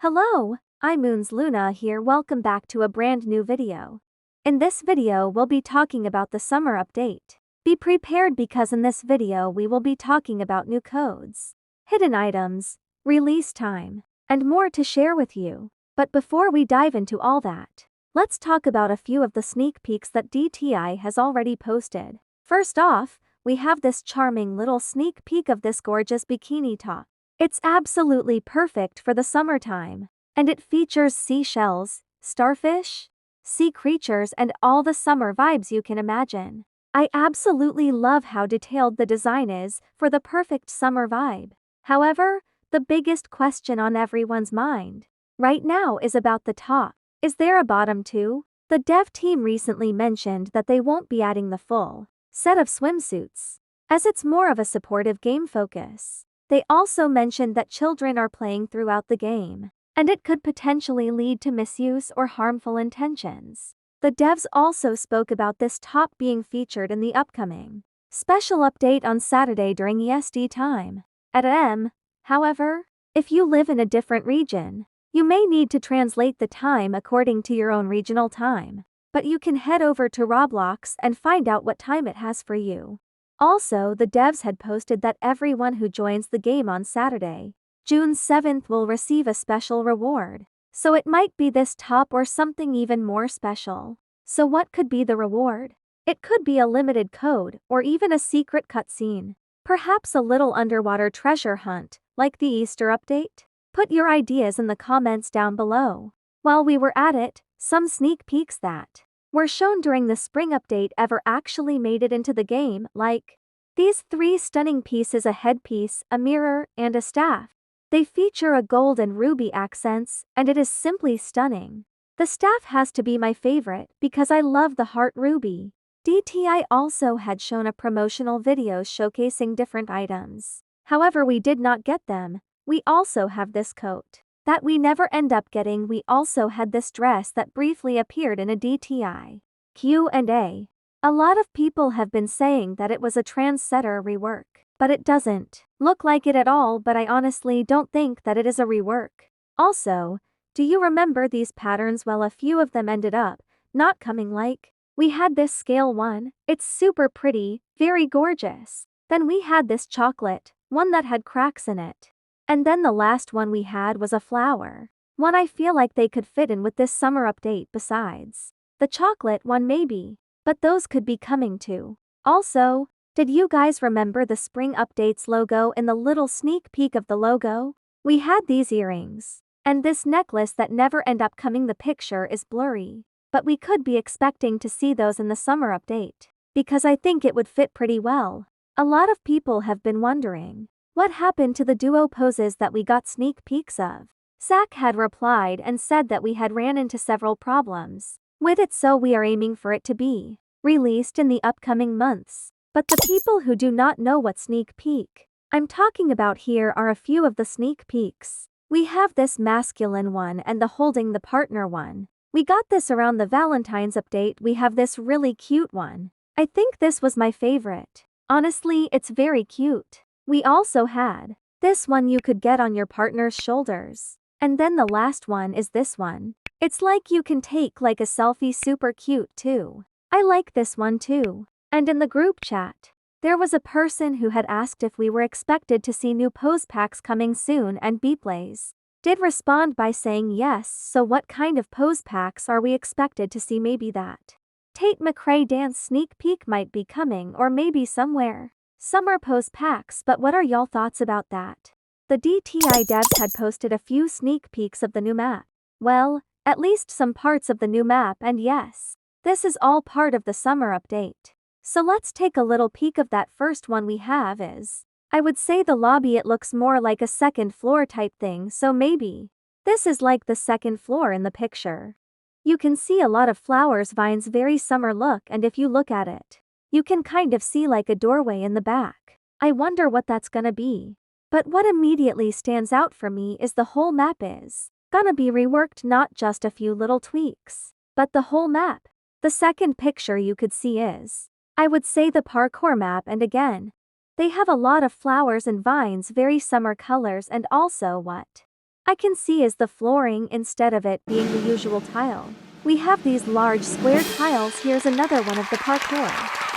Hello, 𝐗𝐤𝐧𝐭𝐞𝐫𝐞 here. Welcome back to a brand new video. In this video we'll be talking about the summer update. Be prepared because in this video we will be talking about new codes, hidden items, release time, and more to share with you. But before we dive into all that, let's talk about a few of the sneak peeks that DTI has already posted. First off, we have this charming little sneak peek of this gorgeous bikini top. It's absolutely perfect for the summertime, and it features seashells, starfish, sea creatures and all the summer vibes you can imagine. I absolutely love how detailed the design is for the perfect summer vibe. However, the biggest question on everyone's mind right now is about the top. Is there a bottom too? The dev team recently mentioned that they won't be adding the full set of swimsuits, as it's more of a supportive game focus. They also mentioned that children are playing throughout the game, and it could potentially lead to misuse or harmful intentions. The devs also spoke about this top being featured in the upcoming special update on Saturday during EST time at AM. However, if you live in a different region, you may need to translate the time according to your own regional time, but you can head over to Roblox and find out what time it has for you. Also, the devs had posted that everyone who joins the game on Saturday, June 7th will receive a special reward. So it might be this top or something even more special. So what could be the reward? It could be a limited code or even a secret cutscene. Perhaps a little underwater treasure hunt, like the Easter update? Put your ideas in the comments down below. While we were at it, some sneak peeks that were shown during the spring update ever actually made it into the game, like these 3 stunning pieces: a headpiece, a mirror, and a staff. They feature a gold and ruby accents, and it is simply stunning. The staff has to be my favorite because I love the heart ruby. DTI also had shown a promotional video showcasing different items. However, we did not get them. We also have this coat that we never end up getting. We also had this dress that briefly appeared in a DTI Q&A. A lot of people have been saying that it was a trendsetter rework, but it doesn't look like it at all. But I honestly don't think that it is a rework. Also, do you remember these patterns? Well, a few of them ended up not coming. Like, we had this scale one, it's super pretty, very gorgeous. Then we had this chocolate one that had cracks in it. And then the last one we had was a flower one. I feel like they could fit in with this summer update besides the chocolate one maybe, but those could be coming too. Also, did you guys remember the spring updates logo? In the little sneak peek of the logo, we had these earrings and this necklace that never end up coming. The picture is blurry, but we could be expecting to see those in the summer update because I think it would fit pretty well. A lot of people have been wondering what happened to the duo poses that we got sneak peeks of. 𝐻𝐒 had replied and said that we had ran into several problems with it, so we are aiming for it to be released in the upcoming months. But the people who do not know what sneak peek I'm talking about here are a few of the sneak peeks. We have this masculine one and the holding the partner one. We got this around the Valentine's update. We have this really cute one. I think this was my favorite. Honestly, it's very cute. We also had this one you could get on your partner's shoulders. And then the last one is this one. It's like you can take like a selfie, super cute too. I like this one too. And in the group chat, there was a person who had asked if we were expected to see new pose packs coming soon, and 𝐵plays did respond by saying yes. So what kind of pose packs are we expected to see? Maybe that Tate McRae dance sneak peek might be coming, or maybe somewhere summer pose packs. But what are y'all thoughts about that? The DTI devs had posted a few sneak peeks of the new map. Well, at least some parts of the new map, and yes, this is all part of the summer update. So let's take a little peek of that. First one we have is, I would say, the lobby. It looks more like a second floor type thing, so maybe this is like the second floor in the picture. You can see a lot of flowers, vines, very summer look, and if you look at it, you can kind of see like a doorway in the back. I wonder what that's gonna be. But what immediately stands out for me is the whole map is gonna be reworked, not just a few little tweaks, but the whole map. The second picture you could see is, I would say, the parkour map, and again, they have a lot of flowers and vines, very summer colors, and also what I can see is the flooring instead of it being the usual tile. We have these large square tiles. Here's another one of the parkour.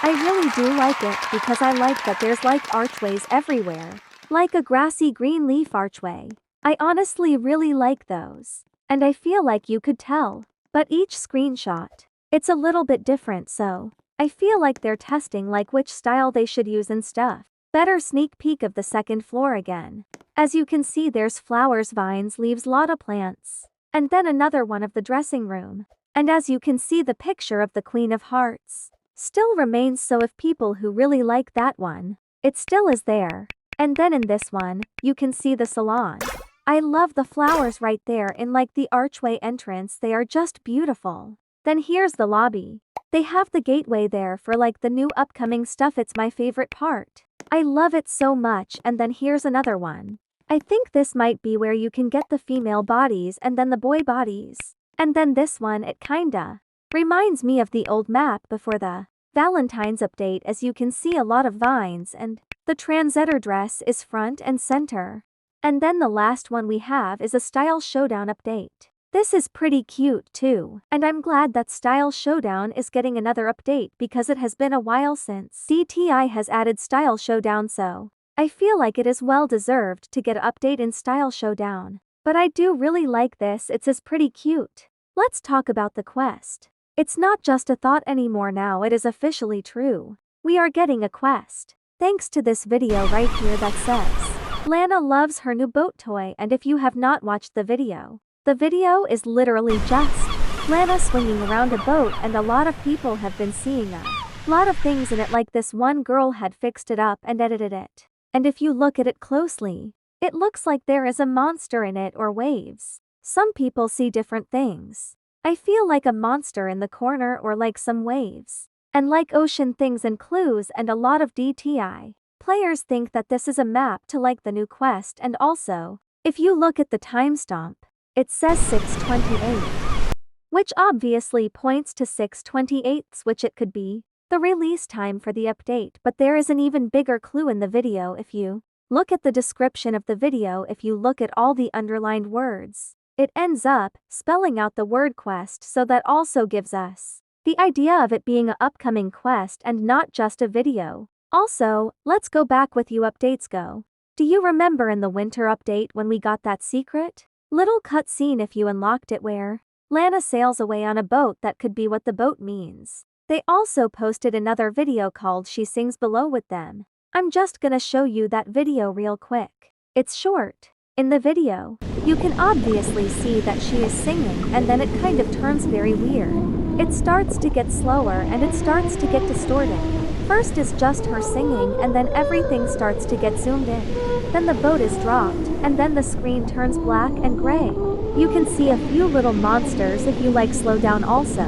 I really do like it because I like that there's like archways everywhere. Like a grassy green leaf archway. I honestly really like those. And I feel like you could tell. But each screenshot, it's a little bit different, so I feel like they're testing like which style they should use and stuff. Better sneak peek of the second floor again. As you can see, there's flowers, vines, leaves, lot of plants. And then another one of the dressing room. And as you can see, the picture of the Queen of Hearts still remains, so if people who really like that one, it still is there. And then in this one, you can see the salon. I love the flowers right there in like the archway entrance, they are just beautiful. Then here's the lobby. They have the gateway there for like the new upcoming stuff, it's my favorite part. I love it so much. And then here's another one. I think this might be where you can get the female bodies and then the boy bodies. And then this one, it kinda reminds me of the old map before the Valentine's update. As you can see, a lot of vines and the transgender dress is front and center. And then the last one we have is a Style Showdown update. This is pretty cute too, and I'm glad that Style Showdown is getting another update because it has been a while since DTI has added Style Showdown, so I feel like it is well deserved to get an update in Style Showdown. But I do really like this, it's pretty cute. Let's talk about the quest. It's not just a thought anymore now, it is officially true. We are getting a quest. Thanks to this video right here that says Lana loves her new boat toy, and if you have not watched the video is literally just Lana swinging around a boat, and a lot of people have been seeing a lot of things in it, like this one girl had fixed it up and edited it. And if you look at it closely, it looks like there is a monster in it or waves. Some people see different things. I feel like a monster in the corner or like some waves. And like ocean things and clues, and a lot of DTI players think that this is a map to like the new quest. And also, if you look at the timestamp, it says 6/28, which obviously points to 6/28, which it could be the release time for the update. But there is an even bigger clue in the video. If you look at the description of the video, if you look at all the underlined words, it ends up spelling out the word quest, so that also gives us the idea of it being an upcoming quest and not just a video. Also, let's go back with you updates go. Do you remember in the winter update when we got that secret little cutscene if you unlocked it where Lana sails away on a boat? That could be what the boat means. They also posted another video called She Sings Below with them. I'm just gonna show you that video real quick. It's short. In the video, you can obviously see that she is singing, and then it kind of turns very weird. It starts to get slower and it starts to get distorted. First is just her singing, and then everything starts to get zoomed in. Then the boat is dropped, and then the screen turns black and gray. You can see a few little monsters if you like slow down also.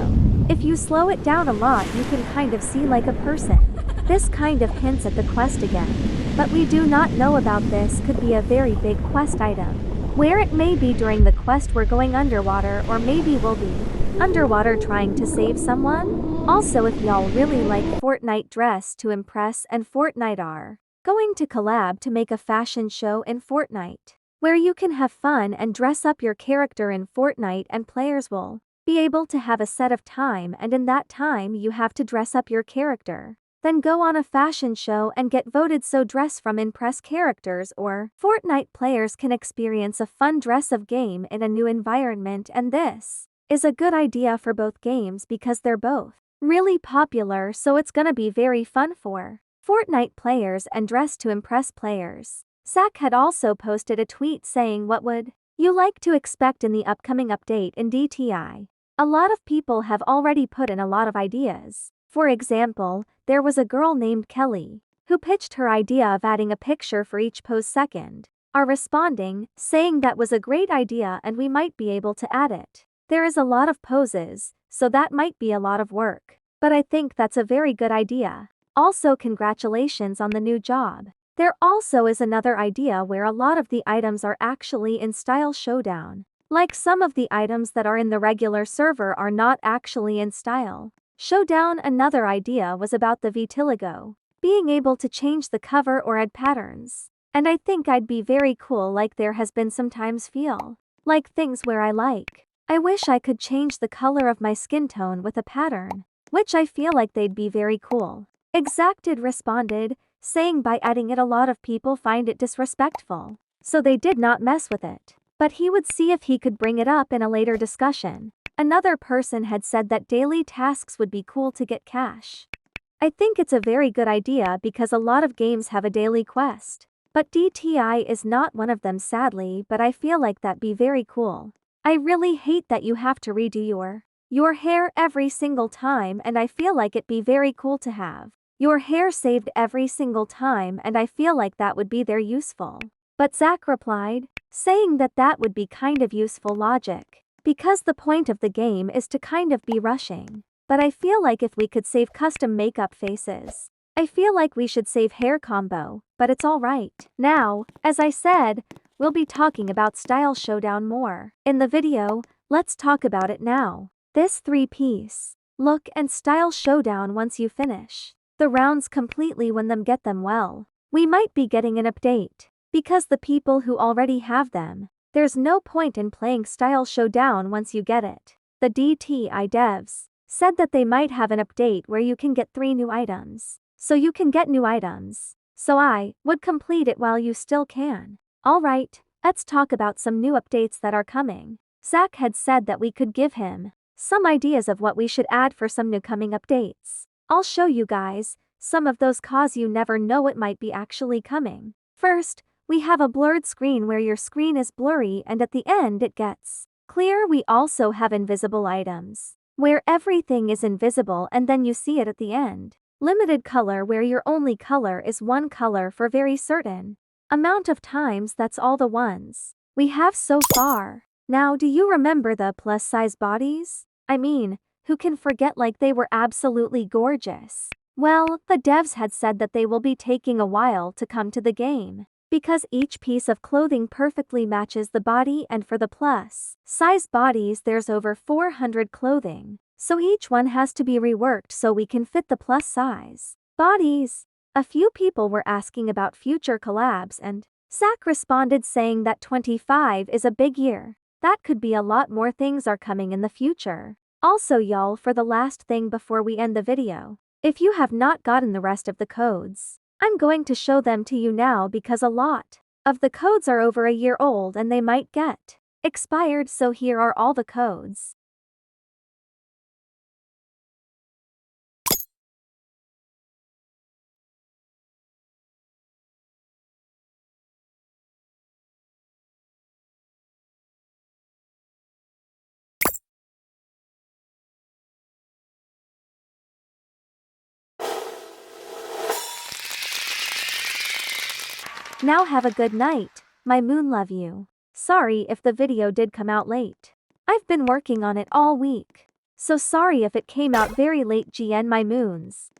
If you slow it down a lot, you can kind of see like a person. This kind of hints at the quest again. But we do not know about this, could be a very big quest item. Where it may be during the quest we're going underwater, or maybe we'll be underwater trying to save someone. Also, if y'all really like Fortnite Dress to Impress, and Fortnite are going to collab to make a fashion show in Fortnite, where you can have fun and dress up your character in Fortnite, and players will be able to have a set of time, and in that time you have to dress up your character. Then go on a fashion show and get voted, so dress from impress characters, or Fortnite players can experience a fun dress of game in a new environment. And this is a good idea for both games because they're both really popular, so it's gonna be very fun for Fortnite players and dress to impress players. 𝐻𝚒𝚗𝐴 had also posted a tweet saying, what would you like to expect in the upcoming update in DTI? A lot of people have already put in a lot of ideas. For example, there was a girl named Kelly who pitched her idea of adding a picture for each pose. Second are responding, saying that was a great idea and we might be able to add it. There is a lot of poses, so that might be a lot of work. But I think that's a very good idea. Also, congratulations on the new job. There also is another idea where a lot of the items are actually in Style Showdown. Like some of the items that are in the regular server are not actually in Style Showdown. Another idea was about the vitiligo, being able to change the cover or add patterns. And I think I'd be very cool like there has been sometimes feel. Like things where I like. I wish I could change the color of my skin tone with a pattern. Which I feel like they'd be very cool. 𝐗𝐂𝐧𝐭 responded, saying by adding it a lot of people find it disrespectful. So they did not mess with it. But he would see if he could bring it up in a later discussion. Another person had said that daily tasks would be cool to get cash. I think it's a very good idea because a lot of games have a daily quest. But DTI is not one of them sadly, but I feel like that'd be very cool. I really hate that you have to redo your hair every single time, and I feel like it'd be very cool to have your hair saved every single time, and I feel like that would be very useful. But 𝐗𝐒 replied, saying that that would be kind of useful logic. Because the point of the game is to kind of be rushing. But I feel like if we could save custom makeup faces, I feel like we should save hair combo, but it's alright. Now, as I said, we'll be talking about Style Showdown more. In the video, let's talk about it now. This 3-piece look and Style Showdown once you finish the rounds completely when them get them well. We might be getting an update. Because the people who already have them, there's no point in playing Style Showdown once you get it. The DTI devs said that they might have an update where you can get 3 new items. So you can get new items. So I would complete it while you still can. Alright, let's talk about some new updates that are coming. 𝐗𝐒 had said that we could give him some ideas of what we should add for some new coming updates. I'll show you guys some of those cause you never know it might be actually coming. First, we have a blurred screen where your screen is blurry and at the end it gets clear. We also have invisible items, where everything is invisible and then you see it at the end. Limited color where your only color is one color for very certain amount of times. That's all the ones we have so far. Now do you remember the plus size bodies? I mean, who can forget, like they were absolutely gorgeous. Well, the devs had said that they will be taking a while to come to the game. Because each piece of clothing perfectly matches the body, and for the plus size bodies there's over 400 clothing. So each one has to be reworked so we can fit the plus size bodies. A few people were asking about future collabs and 𝐗𝐒 responded saying that 25 is a big year. That could be a lot more things are coming in the future. Also y'all, for the last thing before we end the video, if you have not gotten the rest of the codes, I'm going to show them to you now because a lot of the codes are over a year old and they might get expired, so here are all the codes. Now have a good night, my moon love you. Sorry if the video did come out late. I've been working on it all week. So sorry if it came out very late, GN my moons.